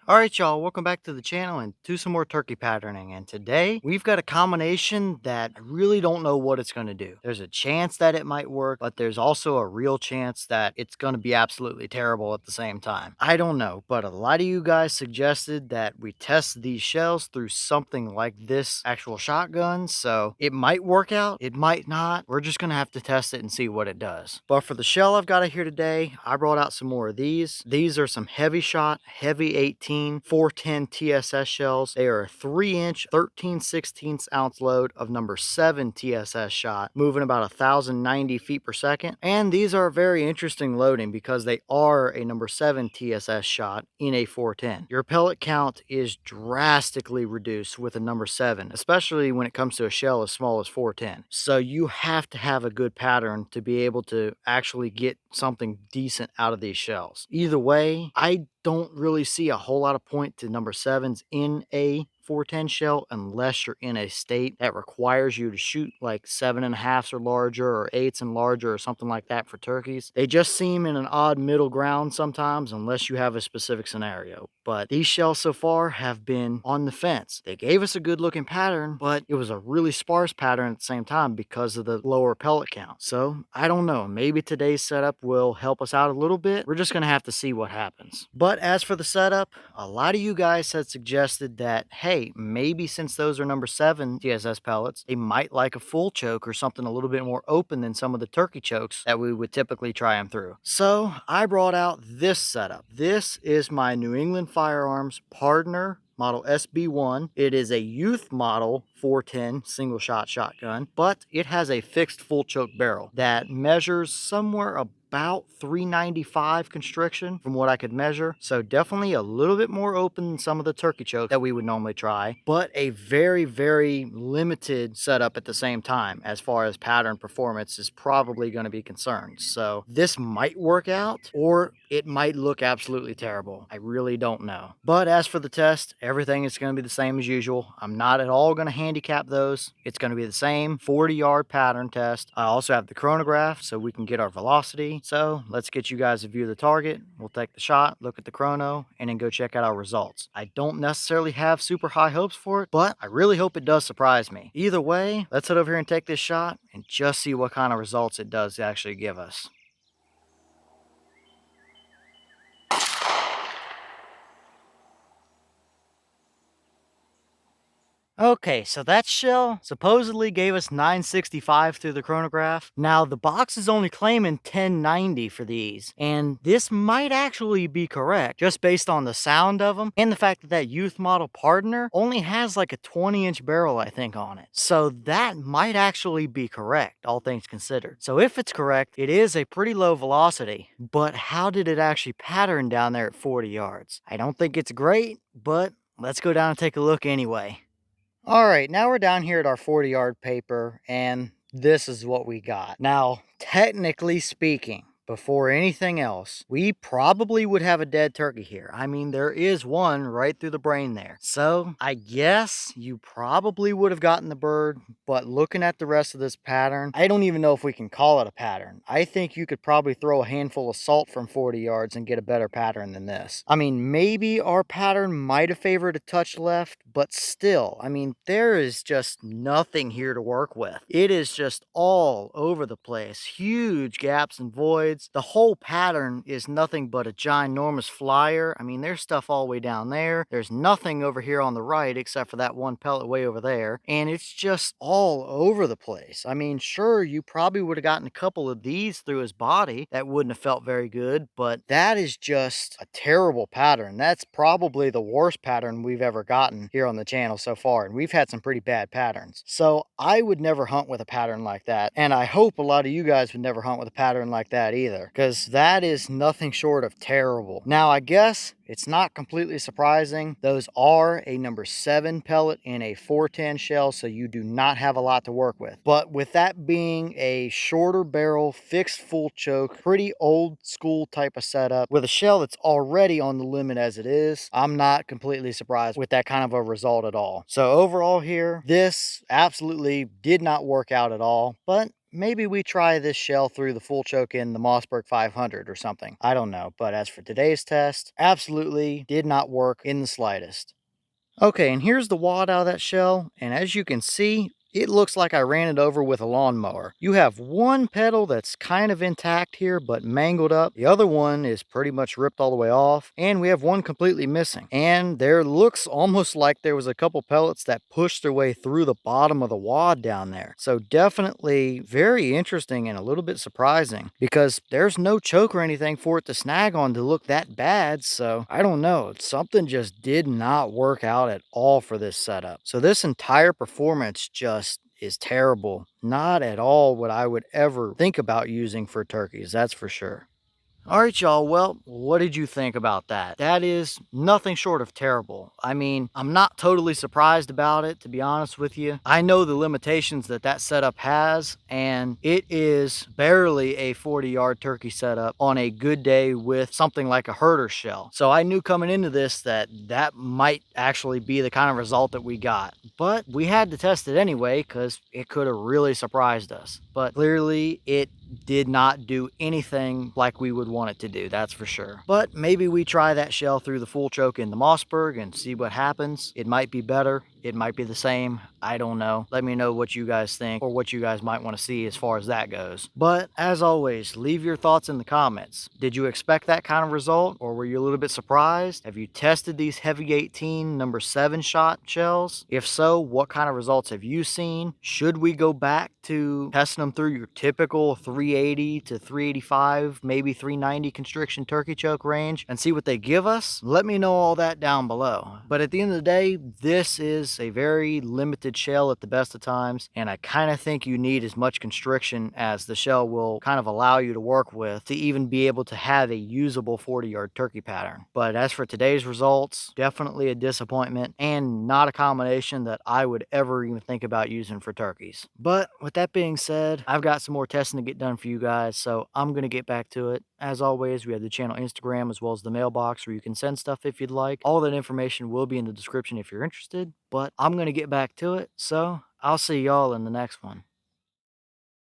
All right, y'all, welcome back to the channel and to some more turkey patterning. And today we've got a combination that I really don't know what it's going to do. There's a chance that it might work, but there's also a real chance that it's going to be absolutely terrible at the same time. I don't know, but a lot of you guys suggested that we test these shells through something like this actual shotgun. So it might work out, it might not. We're just going to have to test it and see what it does. But for the shell I've got here today, I brought out some more of these. These are some Hevi-Shot Hevi-18 410 TSS shells. They are a 3-inch 13/16 ounce load of number 7 TSS shot, moving about 1,090 feet per second. And these are very interesting loading because they are a number 7 TSS shot in a 410. Your pellet count is drastically reduced with a number 7, especially when it comes to a shell as small as 410. So you have to have a good pattern to be able to actually get something decent out of these shells. Either way, I don't really see a whole lot of point to number 7s in a 410 shell unless you're in a state that requires you to shoot like 7.5s or larger or 8s and larger or something like that for turkeys. They just seem in an odd middle ground sometimes unless you have a specific scenario. But these shells so far have been on the fence. They gave us a good looking pattern, but it was a really sparse pattern at the same time because of the lower pellet count. So I don't know, maybe today's setup will help us out a little bit. We're just gonna have to see what happens. But as for the setup, a lot of you guys had suggested that, hey, maybe since those are number 7 TSS pellets, they might like a full choke or something a little bit more open than some of the turkey chokes that we would typically try them through. So I brought out this setup. This is my New England Firearms Pardner model SB-1. It is a youth model 410 single shot shotgun, but it has a fixed full choke barrel that measures somewhere about 395 constriction from what I could measure. So definitely a little bit more open than some of the turkey chokes that we would normally try, but a very, very limited setup at the same time as far as pattern performance is probably going to be concerned. So this might work out or it might look absolutely terrible. I really don't know. But as for the test, everything is going to be the same as usual. I'm not at all going to handicap those. It's going to be the same 40-yard pattern test. I also have the chronograph so we can get our velocity. So let's get you guys a view of the target. We'll take the shot, look at the chrono, and then go check out our results. I don't necessarily have super high hopes for it, but I really hope it does surprise me. Either way, let's head over here and take this shot and just see what kind of results it does actually give us. Okay, so that shell supposedly gave us 965 through the chronograph. Now, the box is only claiming 1090 for these, and this might actually be correct just based on the sound of them and the fact that that youth model Pardner only has like a 20-inch barrel, I think, on it. So that might actually be correct, all things considered. So if it's correct, it is a pretty low velocity, but how did it actually pattern down there at 40 yards? I don't think it's great, but let's go down and take a look anyway. All right, now we're down here at our 40-yard paper, and this is what we got. Now, technically speaking, before anything else, we probably would have a dead turkey here. I mean, there is one right through the brain there. So I guess you probably would have gotten the bird, but looking at the rest of this pattern, I don't even know if we can call it a pattern. I think you could probably throw a handful of salt from 40 yards and get a better pattern than this. I mean, maybe our pattern might have favored a touch left, but still, I mean, there is just nothing here to work with. It is just all over the place. Huge gaps and voids. The whole pattern is nothing but a ginormous flyer. I mean, there's stuff all the way down there. There's nothing over here on the right except for that one pellet way over there. And it's just all over the place. I mean, sure, you probably would have gotten a couple of these through his body. That wouldn't have felt very good, but that is just a terrible pattern. That's probably the worst pattern we've ever gotten here on the channel so far. And we've had some pretty bad patterns. So I would never hunt with a pattern like that. And I hope a lot of you guys would never hunt with a pattern like that either, because that is nothing short of terrible. Now, I guess it's not completely surprising. Those are a number 7 pellet in a 410 shell, so you do not have a lot to work with. But with that being a shorter barrel, fixed full choke, pretty old school type of setup, with a shell that's already on the limit as it is, I'm not completely surprised with that kind of a result at all. So overall here, this absolutely did not work out at all, but maybe we try this shell through the full choke in the Mossberg 500 or something. I don't know. But as for today's test, absolutely did not work in the slightest. Okay, and here's the wad out of that shell, and as you can see, it looks like I ran it over with a lawnmower. You have one pedal that's kind of intact here, but mangled up. The other one is pretty much ripped all the way off, and we have one completely missing. And there looks almost like there was a couple pellets that pushed their way through the bottom of the wad down there. So definitely very interesting and a little bit surprising because there's no choke or anything for it to snag on to look that bad. So I don't know, something just did not work out at all for this setup. So this entire performance just is terrible. Not at all what I would ever think about using for turkeys, that's for sure. All right, y'all. Well, what did you think about that? That is nothing short of terrible. I mean, I'm not totally surprised about it, to be honest with you. I know the limitations that that setup has, and it is barely a 40-yard turkey setup on a good day with something like a herder shell. So I knew coming into this that that might actually be the kind of result that we got. But we had to test it anyway because it could have really surprised us. But clearly, it did not do anything like we would want it to do, that's for sure. But maybe we try that shell through the full choke in the Mossberg and see what happens. It might be better. It might be the same. I don't know. Let me know what you guys think or what you guys might want to see as far as that goes. But as always, leave your thoughts in the comments. Did you expect that kind of result or were you a little bit surprised? Have you tested these Hevi-18 number 7 shot shells? If so, what kind of results have you seen? Should we go back to testing them through your typical 380 to 385, maybe 390 constriction turkey choke range and see what they give us? Let me know all that down below. But at the end of the day, this is a very limited shell at the best of times, and I kind of think you need as much constriction as the shell will kind of allow you to work with to even be able to have a usable 40-yard turkey pattern. But as for today's results, definitely a disappointment and not a combination that I would ever even think about using for turkeys. But with that being said, I've got some more testing to get done for you guys, so I'm going to get back to it. As always, we have the channel Instagram as well as the mailbox where you can send stuff if you'd like. All that information will be in the description if you're interested, but I'm going to get back to it, so I'll see y'all in the next one.